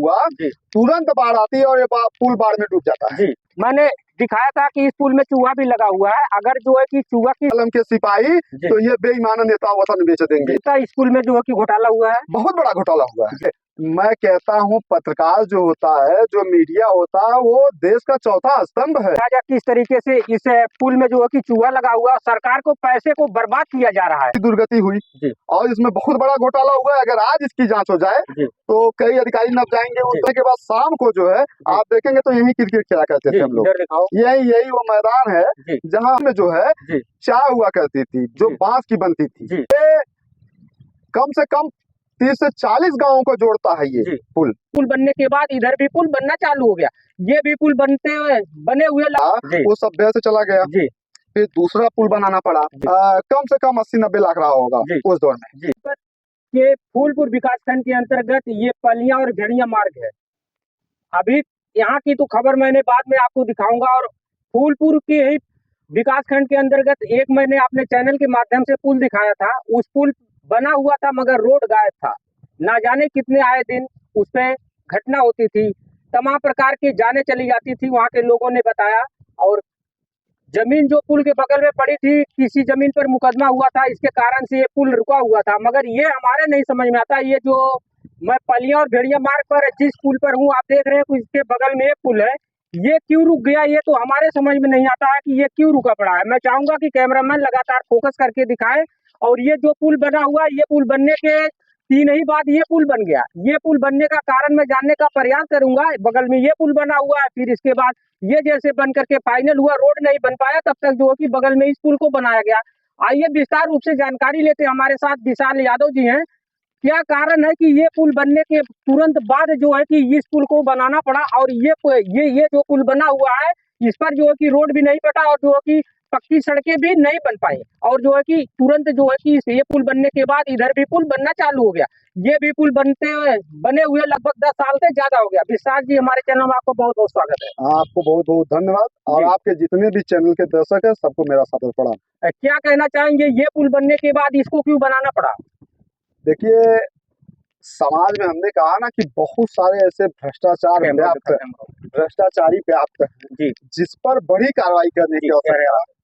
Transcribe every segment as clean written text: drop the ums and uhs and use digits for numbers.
हुआ तुरंत बाढ़ आती है और ये पुल बाढ़ में डूब जाता है। मैंने दिखाया था कि इस पुल में चूहा भी लगा हुआ है। अगर जो है कि चूहा की कलम के सिपाही तो ये बेईमान नेता वतन बेच देंगे। इस पुल में जो है कि घोटाला हुआ है, बहुत बड़ा घोटाला हुआ है। मैं कहता हूँ पत्रकार जो होता है, जो मीडिया होता है, वो देश का चौथा स्तंभ है। किस तरीके से इस पुल में जो है कि चूहा लगा हुआ है, सरकार को पैसे को बर्बाद किया जा रहा है। दुर्गति हुई और इसमें बहुत बड़ा घोटाला हुआ है। अगर आज इसकी जांच हो जाए तो कई अधिकारी नप जाएंगे। उसके बाद शाम को जो है आप देखेंगे तो यही क्रिकेट खेला करते थे हम लोग। यही वो मैदान है जहाँ में जो है चाय हुआ करती थी, जो बांस की बनती थी। कम से कम 30 से 40 गांवों को जोड़ता है ये पुल बनने के बाद इधर भी पुल बनना चालू हो गया। ये भी पुल बने हुए वो सब व्यय से चला गया। फिर दूसरा पुल बनाना पड़ा। कम से कम 80-90 लाख रहा होगा उस दौर में। ये फूलपुर विकासखंड के अंतर्गत ये पलिया और भेड़िया मार्ग है। अभी यहाँ की तो खबर मैंने बाद में आपको दिखाऊंगा। और फूलपुर के ही विकासखंड के अंतर्गत एक मैंने अपने चैनल के माध्यम से पुल दिखाया था। उस पुल बना हुआ था मगर रोड गायब था। ना जाने कितने आए दिन उस पे घटना होती थी, तमाम प्रकार की जाने चली जाती थी, वहाँ के लोगों ने बताया। और जमीन जो पुल के बगल में पड़ी थी, किसी जमीन पर मुकदमा हुआ था, इसके कारण से ये पुल रुका हुआ था। मगर ये हमारे नहीं समझ में आता। ये जो मैं पलिया और भेड़िया मार्ग पर जिस पुल पर हूँ, आप देख रहे हैं इसके बगल में एक पुल है, ये क्यों रुक गया, ये तो हमारे समझ में नहीं आता है कि ये क्यों रुका पड़ा है। मैं चाहूंगा कि कैमरामैन लगातार फोकस करके दिखाए। और ये जो पुल बना हुआ है, ये पुल बनने के 3 ही बाद ये पुल बन गया। ये पुल बनने का कारण मैं जानने का प्रयास करूंगा। बगल में ये पुल बना हुआ है, फिर इसके बाद ये जैसे बन करके फाइनल हुआ, रोड नहीं बन पाया, तब तक जो है कि बगल में इस पुल को बनाया गया। आइए विस्तार रूप से जानकारी लेते हैं। हमारे साथ विशाल यादव जी हैं। क्या कारण है कि ये पुल बनने के तुरंत बाद जो है कि इस पुल को बनाना पड़ा, और ये जो पुल बना हुआ है, इस पर जो है कि रोड भी नहीं बटा और जो है कि पक्की सड़कें भी नहीं बन पाई। और जो है कि तुरंत जो है कि ये पुल बनने के बाद इधर भी पुल बनना चालू हो गया। ये भी पुल बने हुए लगभग 10 साल से ज्यादा हो गया। विशाल जी, हमारे चैनल में आपको बहुत बहुत स्वागत है। आपको बहुत बहुत धन्यवाद। और आपके जितने भी चैनल के दर्शक है, सबको मेरा सादर प्रणाम। क्या कहना चाहेंगे, ये पुल बनने के बाद इसको क्यों बनाना पड़ा? देखिए, समाज में हमने कहा ना कि बहुत सारे ऐसे भ्रष्टाचारी व्याप्त है जिस पर बड़ी कार्रवाई करने की आवश्यकता है।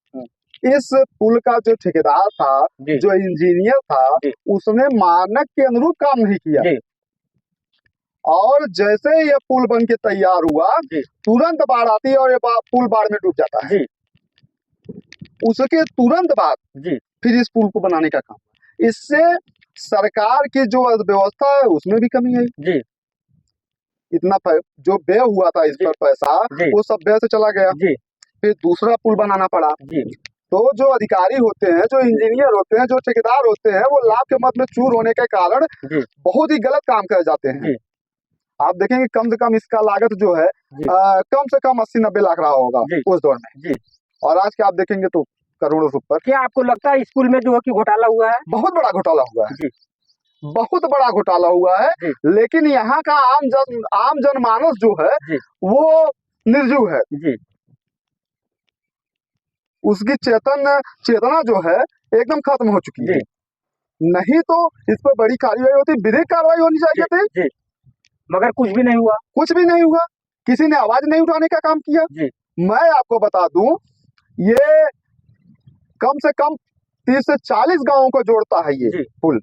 इस पुल का जो ठेकेदार था, जो इंजीनियर था, उसने मानक के अनुरूप काम नहीं किया। और जैसे ये पुल बन के तैयार हुआ, तुरंत बाढ़ आती है और ये पुल बाढ़ में डूब जाता है। उसके तुरंत बाद फिर इस पुल को बनाने का काम। इससे सरकार की जो अर्थव्यवस्था है उसमें भी कमी आई। इतना जो व्यय हुआ था इस पर पैसा, वो सब व्यय से चला गया। फिर दूसरा पुल बनाना पड़ा। तो जो अधिकारी होते हैं, जो इंजीनियर होते हैं, जो ठेकेदार होते हैं, वो लाभ के मद में चूर होने के कारण बहुत ही गलत काम कर जाते हैं। आप देखेंगे कम से कम इसका लागत जो है कम से कम 80-90 लाख रहा होगा उस दौर में। और आज के आप देखेंगे तो करोड़ों रुपए। क्या आपको लगता है स्कूल में जो है कि घोटाला हुआ है? बहुत बड़ा घोटाला हुआ है, बहुत बड़ा घोटाला हुआ है। लेकिन यहाँ का आम जनमानस जो है वो निर्जीव है। उसकी चेतना जो है एकदम खत्म हो चुकी है। नहीं तो इस पर बड़ी कार्रवाई होती, विधिक कार्रवाई होनी चाहिए थी, मगर कुछ भी नहीं हुआ। कुछ भी नहीं हुआ। किसी ने आवाज नहीं उठाने का काम किया। मैं आपको बता दूं, ये कम से कम 30 से 40 गांवों को जोड़ता है ये पुल।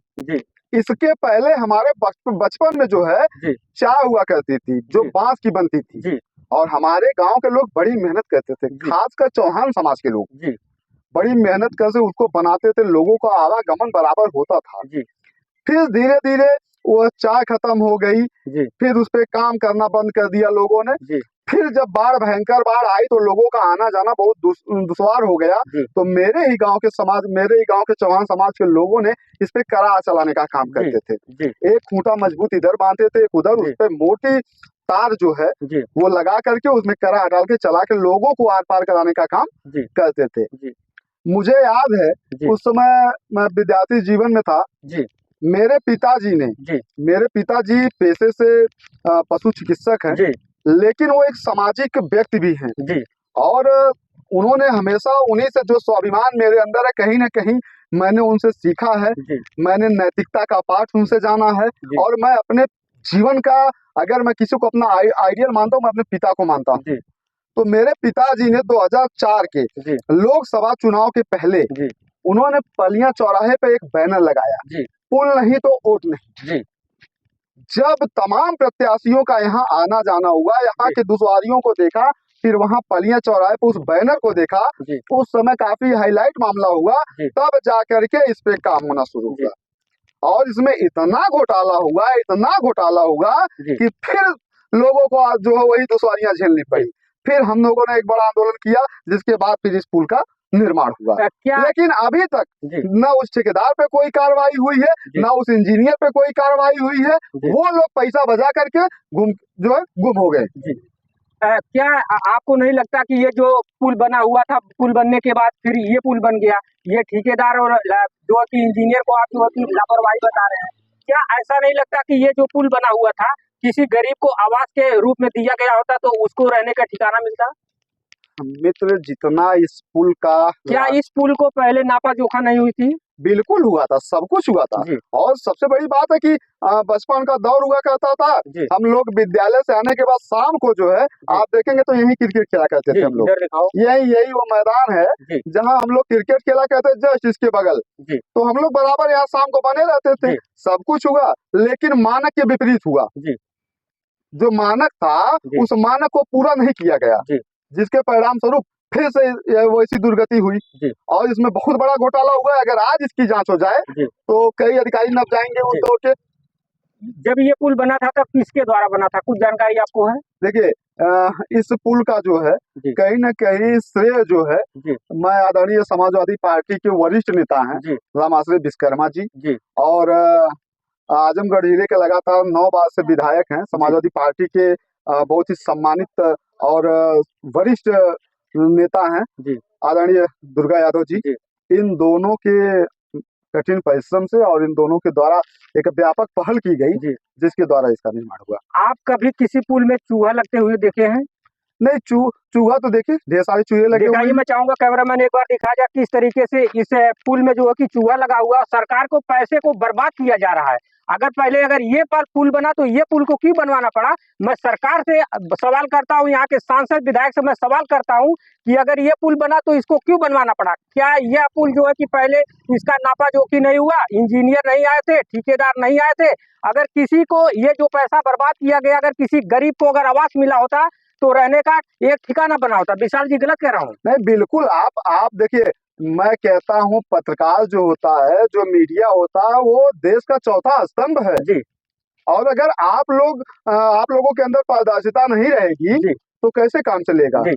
इसके पहले हमारे बचपन में जो है चाय हुआ करती थी, जो बांस की बनती थी। और हमारे गांव के लोग बड़ी मेहनत करते थे, खासकर चौहान समाज के लोग बड़ी मेहनत करके उसको बनाते थे। लोगों का आवागमन बराबर होता था। फिर धीरे धीरे वो चाय खत्म हो गई, फिर उस पे काम करना बंद कर दिया लोगों ने। फिर जब भयंकर बाढ़ आई तो लोगों का आना जाना बहुत दुश्वार हो गया। तो मेरे ही गांव के चौहान समाज के लोगों ने इस पे करा चलाने का काम करते थे। एक खूंटा मजबूत इधर बांधते थे, एक उधर, उस पे मोटी तार जो है वो लगा करके उसमें करा डाल के चला के लोगों को आर पार कराने का काम करते थे। मुझे याद है उस समय मैं विद्यार्थी जीवन में था। मेरे पिताजी पेशे से पशु चिकित्सक हैं, लेकिन वो एक सामाजिक व्यक्ति भी हैं। और उन्होंने हमेशा उन्हीं से जो स्वाभिमान मेरे अंदर है, कहीं ना कहीं मैंने उनसे सीखा है। मैंने नैतिकता का पाठ उनसे जाना है। और मैं अपने जीवन का, अगर मैं किसी को अपना आइडियल मानता हूँ, मैं अपने पिता को मानता हूँ। जी। तो मेरे पिताजी ने 2004 के जी। लोकसभा चुनाव के पहले जी। उन्होंने पलिया चौराहे पे एक बैनर लगाया, जी। पुल नहीं तो वोट नहीं। जी। जब तमाम प्रत्याशियों का यहाँ आना जाना हुआ, यहाँ जी। के दुश्वारियों को देखा, फिर वहाँ पलिया चौराहे पे उस बैनर को देखा, जी। उस समय काफी हाईलाइट मामला हुआ, जी। तब जाकर के इस पे काम होना शुरू जी। हुआ। और इसमें इतना घोटाला हुआ, इतना घोटाला हुआ जी। कि फिर लोगों को आज जो है वही दुश्वारियां झेलनी पड़ी। फिर हम लोगों ने एक बड़ा आंदोलन किया, जिसके बाद फिर इस पुल का निर्माण हुआ। क्या लेकिन अभी तक जी। न उस ठेकेदार पे कोई कार्रवाई हुई है, जी। न उस इंजीनियर पे कोई कार्रवाई हुई है। जी। वो लोग पैसा बजा करके गुम हो गए। जी। क्या आपको नहीं लगता कि ये जो पुल बना हुआ था, पुल बनने के बाद फिर ये पुल बन गया, ये ठेकेदार और जो कि इंजीनियर को आप जो है कि लापरवाही बता रहे हैं, क्या ऐसा नहीं लगता कि ये जो पुल बना हुआ था किसी गरीब को आवास के रूप में दिया गया होता तो उसको रहने का ठिकाना मिलता? मित्र, जितना इस पुल का क्या इस पुल को पहले नापा जोखा नहीं हुई थी? बिल्कुल हुआ था, सब कुछ हुआ था। जी। और सबसे बड़ी बात है कि बचपन का दौर हुआ करता था। जी। हम लोग विद्यालय से आने के बाद शाम को जो है, आप देखेंगे तो यही क्रिकेट खेला करते थे हम लोग। इधर दिखाओ। यही वो मैदान है जी। जहां हम लोग क्रिकेट खेला करते, जस्ट इसके बगल। जी। तो हम लोग बराबर यहाँ शाम को बने रहते थे। जी। सब कुछ हुआ, लेकिन मानक के विपरीत हुआ। जी। जो मानक था, जी। उस मानक को पूरा नहीं किया गया, जी। जिसके परिणाम स्वरूप फिर से वैसी दुर्गति हुई। जी। और इसमें बहुत बड़ा घोटाला हुआ है। अगर आज इसकी जांच हो जाए जी। तो कई अधिकारी नप जाएंगे उस जी। दौर के। जब ये पुल बना था तब किसके द्वारा बना था, कुछ जानकारी आपको है? देखिए, इस पुल का जो है जी। कहीं न कहीं श्रेय जो है, जी। मैं आदरणीय समाजवादी पार्टी के वरिष्ठ नेता हैं जी। रामाश्रय विश्वकर्मा जी, जी। और आजमगढ़ जिले के लगातार 9 बार से विधायक हैं, समाजवादी पार्टी के बहुत ही सम्मानित और वरिष्ठ नेता हैं, जी। आदरणीय दुर्गा यादव जी। जी। इन दोनों के कठिन परिश्रम से और इन दोनों के द्वारा एक व्यापक पहल की गई, जी। जिसके द्वारा इसका निर्माण हुआ। आप कभी किसी पुल में चूहा लगते हुए देखे हैं? नहीं, चूहा तो देखिए ढेर सारे चूहे लगे हुए दिखाइए, हैं। मैं चाहूंगा कैमरामैन एक बार दिखा जाए किस तरीके से इस पुल में जो है कि चूहा लगा हुआ है। सरकार को पैसे को बर्बाद किया जा रहा है। अगर ये पुल बना तो ये पुल को क्यों बनवाना पड़ा? मैं सरकार से सवाल करता हूँ, यहाँ के सांसद विधायक से मैं सवाल करता हूँ कि अगर ये पुल बना तो इसको क्यों बनवाना पड़ा? क्या यह पुल जो है कि पहले इसका नापा जोखी नहीं हुआ, इंजीनियर नहीं आए थे, ठेकेदार नहीं आए थे? अगर किसी को ये जो पैसा बर्बाद किया गया, अगर किसी गरीब को अगर आवास मिला होता तो रहने का एक ठिकाना बना होता। विशाल जी, गलत कह रहा हूँ? नहीं, बिल्कुल। आप देखिए, मैं कहता हूँ पत्रकार जो होता है, जो मीडिया होता है, वो देश का चौथा स्तंभ है जी। और अगर आप लोगों के अंदर पारदर्शिता नहीं रहेगी जी। तो कैसे काम चलेगा? जी।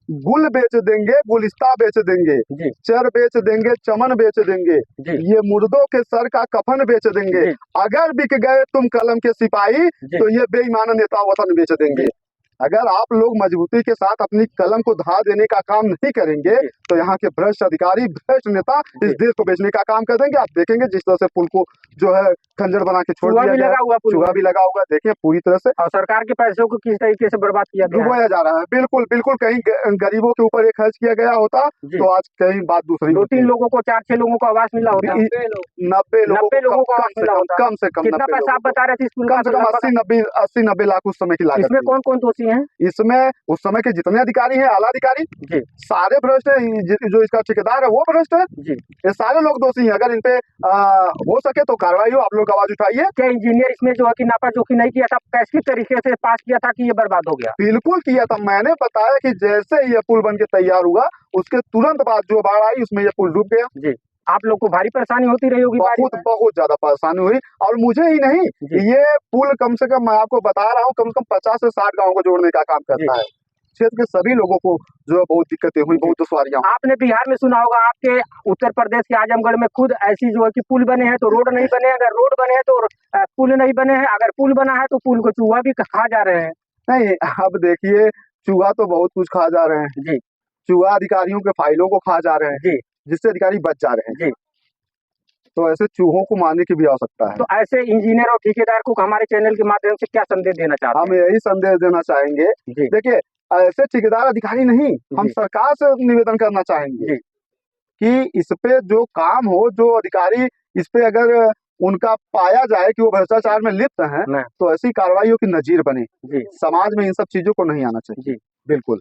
गुल बेच देंगे, गुलिस्ता बेच देंगे, जी। चर बेच देंगे, चमन बेच देंगे, जी। ये मुर्दों के सर का कफन बेच देंगे। जी। अगर बिक गए तुम कलम के सिपाही, जी। तो ये बेईमान नेता वतन बेच देंगे। जी। अगर आप लोग मजबूती के साथ अपनी कलम को धा देने का काम नहीं करेंगे, जी। तो यहाँ के भ्रष्ट अधिकारी, भ्रष्ट नेता इस जी। देश को बेचने का काम कर देंगे। आप देखेंगे जिस तरह से पुल को जो है खंजर बना के छोड़ चूहा दिया भी गया, लगा हुआ पुल चूहा में। भी लगा हुआ, देखिए पूरी तरह से और सरकार के पैसों को किस तरीके से बर्बाद किया गया है। डुबोया जा रहा है। बिल्कुल बिल्कुल, कहीं गरीबों के ऊपर ये खर्च किया गया होता जी। तो आज कहीं बात दूसरी 2-3 लोगों को, 4-6 लोगों को आवास मिला होता। 90 लोगों को आवास मिला होता। कम से कम कितना 90 पैसा आप लोगों बता रहे थे इस पुल को, का? कम से कम 80-90 लाख उस समय की लागत इसमें थी। कौन कौन दोषी हैं? इसमें उस समय के जितने अधिकारी हैं, आला अधिकारी, जी। सारे भ्रष्ट हैं। जो इसका ठेकेदार है वो भ्रष्ट है। जी। ये सारे लोग दोषी हैं। अगर इन पे हो सके तो कार्रवाई हो, आप लोग आवाज उठाइए। क्या इंजीनियर इसमें जो है कि नापा जोखी नहीं किया था? कैसे तरीके से पास किया था कि ये बर्बाद हो गया? बिल्कुल किया था। मैंने बताया कि जैसे ये पुल बन के तैयार हुआ, उसके तुरंत बाद जो बाढ़ आई उसमें ये पुल डूब गया। जी। आप लोग को भारी परेशानी होती रही होगी बारिश में? बहुत ज्यादा परेशानी हुई। और मुझे ही नहीं, जी। ये पुल कम से कम, मैं आपको बता रहा हूँ, कम से कम 50 से 60 गाँव को जोड़ने का काम करता है। क्षेत्र के सभी लोगों को जो है बहुत दिक्कतें हुई, बहुत दुश्वारियां हुई। आपने बिहार में सुना होगा, आपके उत्तर प्रदेश के आजमगढ़ में खुद ऐसी जो है कि पुल बने हैं तो रोड नहीं बने, अगर रोड बने हैं तो पुल नहीं बने हैं, अगर पुल बना है तो पुल को चूहा भी खा जा रहे हैं। नहीं, अब देखिए, चूहा तो बहुत कुछ खा जा रहे हैं जी। चूहा अधिकारियों के फाइलों को खा जा रहे हैं जी। जिससे अधिकारी बच जा रहे हैं। जी। तो ऐसे चूहों को मारने की भी आवश्यकता है। तो ऐसे इंजीनियर और ठेकेदार को हमारे चैनल के माध्यम से क्या संदेश देना चाहते हम हैं? यही संदेश देना चाहेंगे, जी। देखिए, ऐसे ठेकेदार अधिकारी नहीं, हम जी। सरकार से निवेदन करना चाहेंगे जी। कि इस पे जो काम हो, जो अधिकारी इस पे अगर उनका पाया जाए कि वो भ्रष्टाचार में लिप्त हैं, नहीं। तो ऐसी कार्रवाइयों की नजीर बने। जी समाज में इन सब चीजों को नहीं आना चाहिए। जी। बिल्कुल।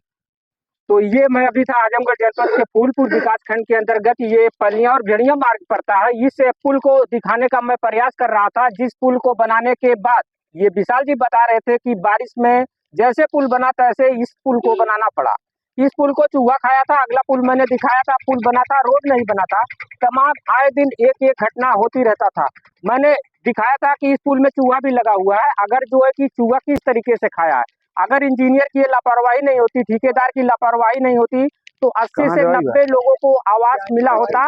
तो ये मैं अभी था आजमगढ़ जनपद के फूलपुर विकास खंड के अंतर्गत ये पलिया और भेड़िया मार्ग पड़ता है। इस पुल को दिखाने का मैं प्रयास कर रहा था, जिस पुल को बनाने के बाद ये विशाल जी बता रहे थे कि बारिश में जैसे पुल बना तैसे इस पुल को बनाना पड़ा। इस पुल को चूहा खाया था। अगला पुल मैंने दिखाया था, पुल बना था, रोड नहीं बना था। तमाम आए दिन एक घटना होती रहता था। मैंने दिखाया था कि इस पुल में चूहा भी लगा हुआ है। अगर जो है कि चूहा किस तरीके से खाया है, अगर इंजीनियर की लापरवाही नहीं होती, ठेकेदार की लापरवाही नहीं होती, तो 80 से 90 लोगों को आवास मिला होता।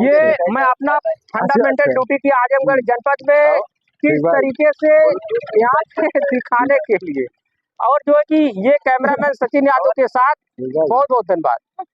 ये मैं अपना फंडामेंटल ड्यूटी की आजमगढ़ जनपद में किस तरीके से यहाँ से दिखाने के लिए, और जो है कि ये कैमरामैन सचिन यादव के साथ बहुत बहुत धन्यवाद।